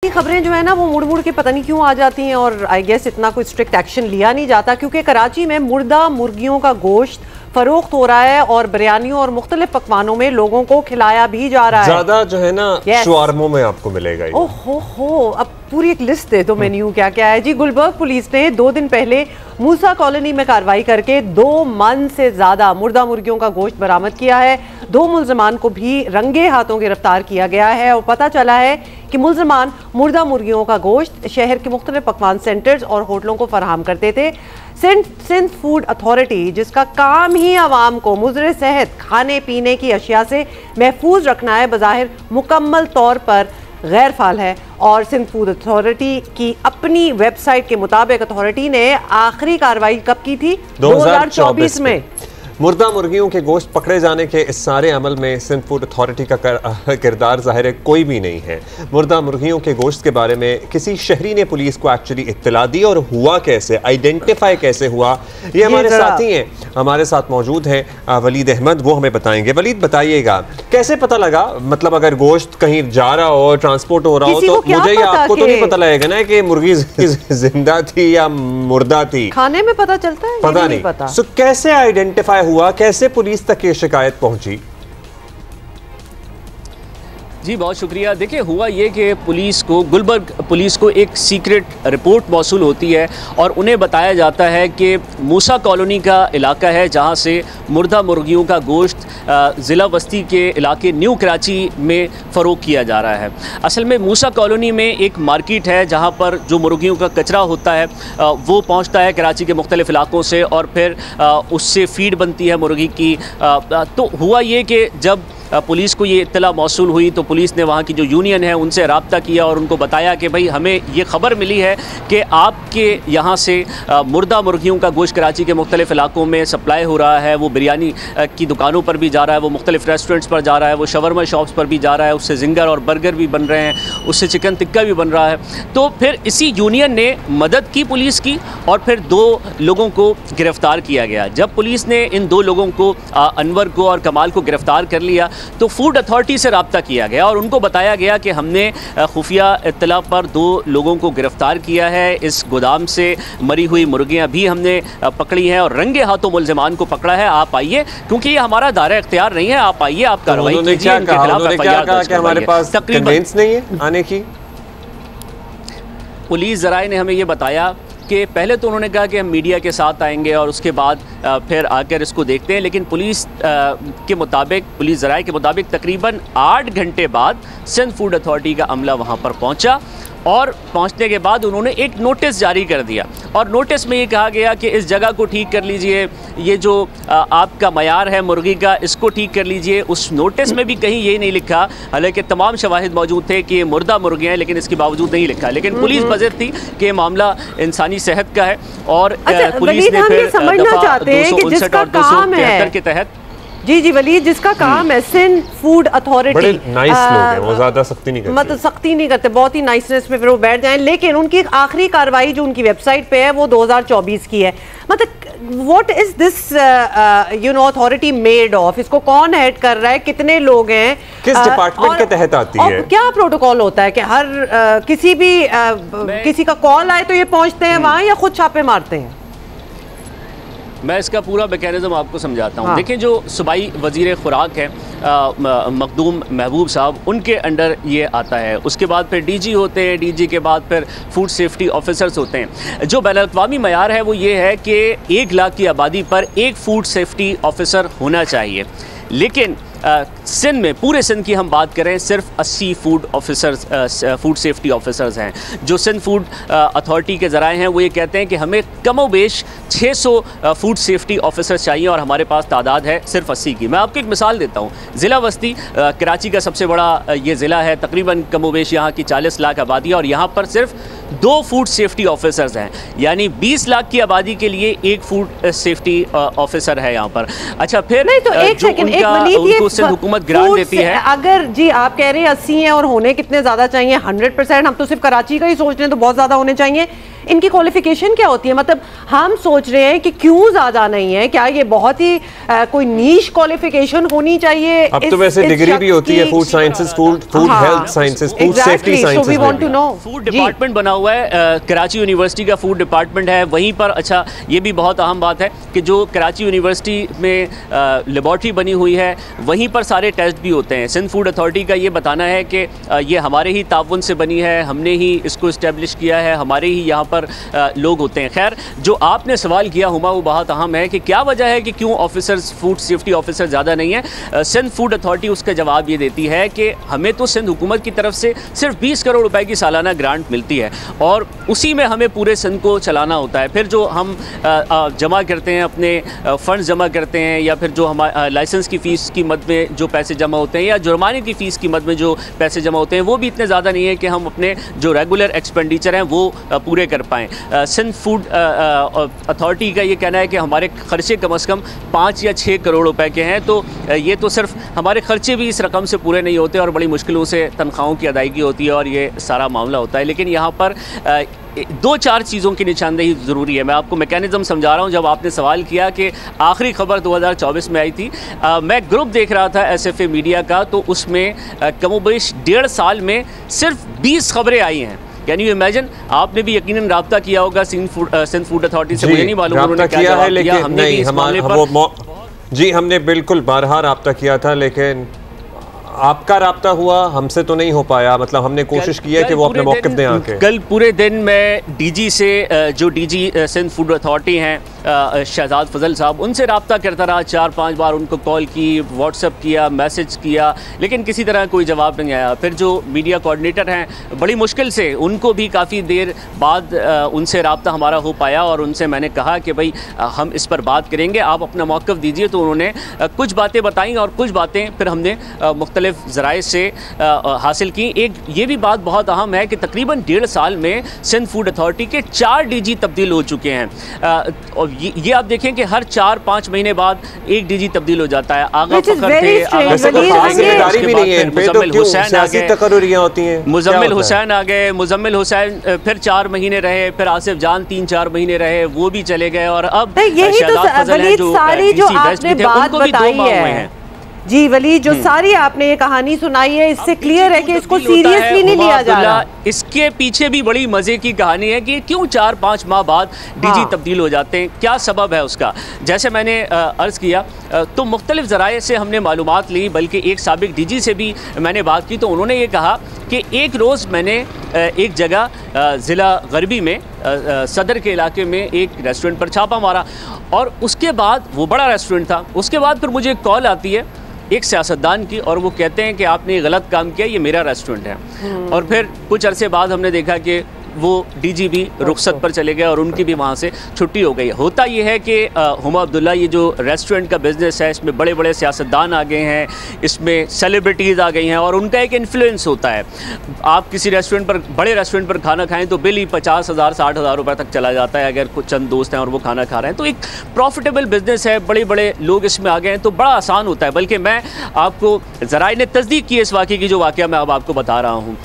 खबरें जो है ना वो मुड़ मुड़ के पता नहीं क्यों आ जाती हैं और आई गेस इतना कोई स्ट्रिक्ट एक्शन लिया नहीं जाता, क्योंकि कराची में मुर्दा मुर्गियों का गोश्त फरोख्त हो रहा है और बिरयानियों और मुख्तलिफ पकवानों में लोगों को खिलाया भी जा रहा है। ज्यादा जो है ना शवारमों में आपको मिलेगा। ओहो, अब पूरी एक लिस्ट दे दो मेन्यू क्या क्या है जी। गुलबर्ग पुलिस ने 2 दिन पहले मूसा कॉलोनी में कार्रवाई करके 2 मन से ज्यादा मुर्दा मुर्गियों का गोश्त बरामद किया है। 2 मुल्जमान को भी रंगे हाथों गिरफ्तार किया गया है और पता चला है कि मुल्जमान मुर्दा मुर्गियों का गोश्त शहर के मुख्तलिफ पकवान सेंटर्स और होटलों को फराहम करते थे। सिंध फूड अथॉरिटी, जिसका काम ही आवाम को मुज़र सेहत खाने पीने की अशिया से महफूज रखना है, बज़ाहिर मुकम्मल तौर पर गैर फाल है। और सिंध फूड अथॉरिटी की अपनी वेबसाइट के मुताबिक अथॉरिटी ने आखिरी कार्रवाई कब की थी? 2024 में। मुर्दा मुर्गियों के गोश्त पकड़े जाने के इस सारे अमल में सिंध फूड अथॉरिटी का किरदार ज़ाहिर है कोई भी नहीं है। मुर्दा मुर्गियों के गोश्त के बारे में किसी शहरी ने पुलिस को एक्चुअली इत्तला दी और हुआ कैसे, आइडेंटिफाई कैसे हुआ, ये हमारे साथी हैं, हमारे साथ मौजूद हैं वलीद अहमद, वो हमें बताएंगे। वलीद बताइएगा कैसे पता लगा, मतलब अगर गोश्त कहीं जा रहा हो, ट्रांसपोर्ट हो रहा हो, तो मुझे या आपको तो नहीं पता लगेगा ना कि मुर्गी जिंदा थी या मुर्दा थी, खाने में पता चलता है, पता नहीं। सो कैसे आइडेंटिफाई हुआ, कैसे पुलिस तक ये शिकायत पहुंची? जी बहुत शुक्रिया। देखिए हुआ ये कि पुलिस को, गुलबर्ग पुलिस को एक सीक्रेट रिपोर्ट मौसूल होती है और उन्हें बताया जाता है कि मूसा कॉलोनी का इलाका है जहां से मुर्दा मुर्गियों का गोश्त ज़िला बस्ती के इलाके न्यू कराची में फ़रोख्त किया जा रहा है। असल में मूसा कॉलोनी में एक मार्केट है जहां पर जो मुर्गियों का कचरा होता है वो पहुंचता है कराची के मुख्तलिफ़ इलाकों से और फिर उससे फीड बनती है मुर्गी की। तो हुआ ये कि जब पुलिस को ये इत्तला मौसूल हुई तो पुलिस ने वहाँ की जो यूनियन है उनसे रब्ता किया और उनको बताया कि भाई हमें ये ख़बर मिली है कि आपके यहाँ से मुर्दा मुर्गियों का गोश्त कराची के मुख्तलिफ़ इलाकों में सप्लाई हो रहा है। वो बिरयानी की दुकानों पर भी जा रहा है, वो मुख्तलिफ़ रेस्टोरेंट्स पर जा रहा है, वो शवरमा शॉप्स पर भी जा रहा है, उससे जिंगर और बर्गर भी बन रहे हैं, उससे चिकन टिक्का भी बन रहा है। तो फिर इसी यूनियन ने मदद की पुलिस की और फिर 2 लोगों को गिरफ़्तार किया गया। जब पुलिस ने इन 2 लोगों को, अनवर को और कमाल को गिरफ़्तार कर लिया तो फूड अथॉरिटी से रब्ता किया गया और उनको बताया गया कि हमने खुफिया इत्तला पर 2 लोगों को गिरफ्तार किया है। इस गोदाम से मरी हुई मुर्गियां भी हमने पकड़ी हैं और रंगे हाथों मुल्ज़िमान को पकड़ा है। आप आइए, क्योंकि ये हमारा दायरा इख्तियार नहीं है, आप आइए, आप कार्रवाई कीजिए। इनके खिलाफ हमारे पास कन्वेंस नहीं है आने की। पुलिस ज़राए ने हमें ये बताया कि पहले तो उन्होंने कहा कि हम मीडिया के साथ आएंगे और उसके बाद फिर आकर इसको देखते हैं, लेकिन पुलिस के मुताबिक, पुलिस ज़राए के मुताबिक तकरीबन 8 घंटे बाद सिंध फूड अथॉरिटी का अमला वहाँ पर पहुँचा और पहुंचने के बाद उन्होंने एक नोटिस जारी कर दिया और नोटिस में ये कहा गया कि इस जगह को ठीक कर लीजिए, ये जो आपका मयार है मुर्गी का इसको ठीक कर लीजिए। उस नोटिस में भी कहीं ये नहीं लिखा, हालांकि तमाम शवाहिद मौजूद थे कि ये मुर्दा मुर्गियाँ हैं, लेकिन इसके बावजूद नहीं लिखा। लेकिन पुलिस बजट थी कि मामला इंसानी सेहत का है और पुलिस ने फिर दफ़ा 259 और 273 के तहत जी वलीद, जिसका काम है सिंध फूड अथॉरिटी, बड़े नाइस लोग हैं, वो ज़्यादा सख्ती नहीं करते, मतलब सख्ती नहीं करते, बहुत ही नाइसनेस में फिर वो बैठ जाएं। लेकिन उनकी आखिरी कार्रवाई जो उनकी वेबसाइट पे है वो 2024 की है। मतलब what is this authority made of? इसको कौन हेड कर रहा है, कितने लोग हैं, किस डिपार्टमेंट के तहत आती है, क्या प्रोटोकॉल होता है कि हर किसी भी किसी का कॉल आए तो ये पहुंचते हैं वहाँ या खुद छापे मारते हैं? मैं इसका पूरा मैकेनिज्म आपको समझाता हूँ। देखिए, जो सूबाई वज़ीर खुराक है मखदूम महबूब साहब, उनके अंडर ये आता है। उसके बाद फिर डीजी होते हैं, डीजी के बाद फिर फूड सेफ्टी ऑफिसर्स होते हैं। जो बैनुल-अक़वामी मयार है वो ये है कि 1 लाख की आबादी पर 1 फूड सेफ्टी ऑफिसर होना चाहिए, लेकिन सिंध में, पूरे सिंध की हम बात करें, सिर्फ 80 food officers, food safety officers हैं। जो सिंध फूड अथॉरिटी के ज़राए हैं वो ये कहते हैं कि हमें कमोबेश 600 फूड सेफ्टी ऑफिसर्स चाहिए और हमारे पास तादाद है सिर्फ 80 की। मैं आपको एक मिसाल देता हूँ। ज़िला बस्ती कराची का सबसे बड़ा ये ज़िला है, तकरीबन कमोबेश यहाँ की 40 लाख आबादी है और यहाँ पर सिर्फ 2 फूड सेफ्टी ऑफिसर्स हैं, यानी 20 लाख की आबादी के लिए 1 फूड सेफ्टी ऑफिसर है यहाँ पर। अच्छा, फिर नहीं तो एक सेकंड, एक उनको सिंध हुकूमत ग्रांट देती है। अगर जी आप कह रहे हैं 80 हैं और होने कितने ज्यादा चाहिए? 100%। हम तो सिर्फ कराची का ही सोच रहे हैं तो बहुत ज्यादा होने चाहिए। इनकी क्वालिफिकेशन क्या होती है? मतलब हम सोच रहे हैं कि क्यों ज्यादा नहीं है, क्या ये बहुत ही कोई नीश क्वालिफिकेशन होनी चाहिए? अब तो वैसे डिग्री भी होती है, food sciences, food health sciences, food safety sciences. Food department बना हुआ है, कराची यूनिवर्सिटी का फूड डिपार्टमेंट है वहीं पर। अच्छा, ये भी बहुत अहम बात है कि जो कराची यूनिवर्सिटी में लेबॉर्ट्री बनी हुई है वहीं पर सारे टेस्ट भी होते हैं। सिंध फूड अथॉरिटी का ये बताना है कि ये हमारे ही ताउन से बनी है, हमने ही इसको इस्टेब्लिश किया है, हमारे ही यहाँ पर लोग होते हैं। खैर, जो आपने सवाल किया हुमा वो बहुत अहम है कि क्या वजह है कि क्यों ऑफिसर्स, फूड सेफ्टी ऑफिसर ज़्यादा नहीं है। सिंध फूड अथॉरिटी उसका जवाब ये देती है कि हमें तो सिंध हुकूमत की तरफ से सिर्फ 20 करोड़ रुपए की सालाना ग्रांट मिलती है और उसी में हमें पूरे सिंध को चलाना होता है। फिर जो हम जमा करते हैं, अपने फ़ंड जमा करते हैं, या फिर जो हमारे लाइसेंस की फ़ीस की मद में जो पैसे जमा होते हैं या जुर्माने की फ़ीस की मद में जो पैसे जमा होते हैं, वो भी इतने ज़्यादा नहीं है कि हम अपने जो रेगुलर एक्सपेंडिचर हैं वो पूरे कर पाएँ। सिंध फूड अथॉरिटी का ये कहना है कि हमारे खर्चे कम से कम 5 या 6 करोड़ रुपए के हैं। तो ये तो सिर्फ हमारे खर्चे भी इस रकम से पूरे नहीं होते और बड़ी मुश्किलों से तनख्वाहों की अदायगी होती है और ये सारा मामला होता है। लेकिन यहाँ पर 2-4 चीज़ों की निशानदेही ज़रूरी है। मैं आपको मैकेनिज़्म समझा रहा हूँ। जब आपने सवाल किया कि आखिरी खबर 2024 में आई थी, मैं ग्रुप देख रहा था SFA मीडिया का, तो उसमें कमोबेश 1.5 साल में सिर्फ 20 खबरें आई हैं। Can you imagine? आपने भी यकीनन राब्ता किया होगा सिंध फूड अथॉरिटी से, मुझे नहीं मालूम उन्होंने क्या जवाब दिया। हमने भी इस मामले पर जी हमने बिल्कुल बारहा राब्ता किया था, लेकिन आपका राब्ता हुआ हमसे तो नहीं हो पाया। मतलब हमने कोशिश की है कि वो अपने मौक़िफ़ दें आके। कल पूरे दिन मैं DG से, जो DG सिंध फूड अथॉरिटी हैं शहजाद फजल साहब, उनसे रब्ता करता रहा। 4-5 बार उनको कॉल की, व्हाट्सएप किया, मैसेज किया, लेकिन किसी तरह कोई जवाब नहीं आया। फिर जो मीडिया कोऑर्डिनेटर हैं, बड़ी मुश्किल से उनको भी काफ़ी देर बाद उनसे रब्ता हमारा हो पाया और उनसे मैंने कहा कि भाई हम इस पर बात करेंगे, आप अपना मौक़िफ़ दीजिए। तो उन्होंने कुछ बातें बताई और कुछ बातें फिर हमने मुख्तलिफ ज़राए से हासिल की। एक ये भी बात बहुत अहम है कि तकरीबन 1.5 साल में सिंध फूड अथॉरिटी के 4 DG तब्दील हो चुके हैं। और ये आप देखें कि हर 4-5 महीने बाद एक DG तब्दील हो जाता है। आगा फखर थे, मुजम्मिल हुसैन आ गए, मुजम्मिल हुसैन फिर 4 महीने रहे, फिर आसिफ जान 3-4 महीने रहे, वो भी चले गए और अब शहजाद फजल हैं जो DC वेस्ट में थे, उनको भी 2 माह हुए हैं। जी वली, जो सारी आपने ये कहानी सुनाई है, इससे क्लियर है कि इसको सीरियसली नहीं लिया जा रहा। इसके पीछे भी बड़ी मजे की कहानी है कि क्यों 4-5 माह बाद DG तब्दील हो जाते हैं, क्या सबब है उसका। जैसे मैंने अर्ज़ किया तो मुख्तलिफ ज़राए से हमने मालूमात ली, बल्कि एक साबिक DG से भी मैंने बात की तो उन्होंने ये कहा कि एक रोज़ मैंने एक जगह ज़िला गरबी में सदर के इलाके में एक रेस्टोरेंट पर छापा मारा और उसके बाद, वो बड़ा रेस्टोरेंट था, उसके बाद फिर मुझे एक कॉल आती है एक सियासतदान की और वो कहते हैं कि आपने गलत काम किया, ये मेरा रेस्टोरेंट है। और फिर कुछ अरसे बाद हमने देखा कि वो DG भी रुखसत पर चले गए और उनकी भी वहाँ से छुट्टी हो गई। होता ये है कि हुमा अब्दुल्ला, ये जो रेस्टोरेंट का बिज़नेस है, इसमें बड़े बड़े सियासतदान आ गए हैं, इसमें सेलिब्रिटीज़ आ गई हैं और उनका एक इन्फ्लुएंस होता है। आप किसी रेस्टोरेंट पर, बड़े रेस्टोरेंट पर खाना खाएं तो बिल ही 50,000-60,000 रुपये तक चला जाता है अगर कुछ चंद दोस्त हैं और वो खाना खा रहे हैं। तो एक प्रॉफिटेबल बिज़नेस है, बड़े बड़े लोग इसमें आ गए हैं तो बड़ा आसान होता है। बल्कि मैं आपको ज़राए ने तस्दीक की इस वाक़े की, जो वाक़या मैं अब आपको बता रहा हूँ।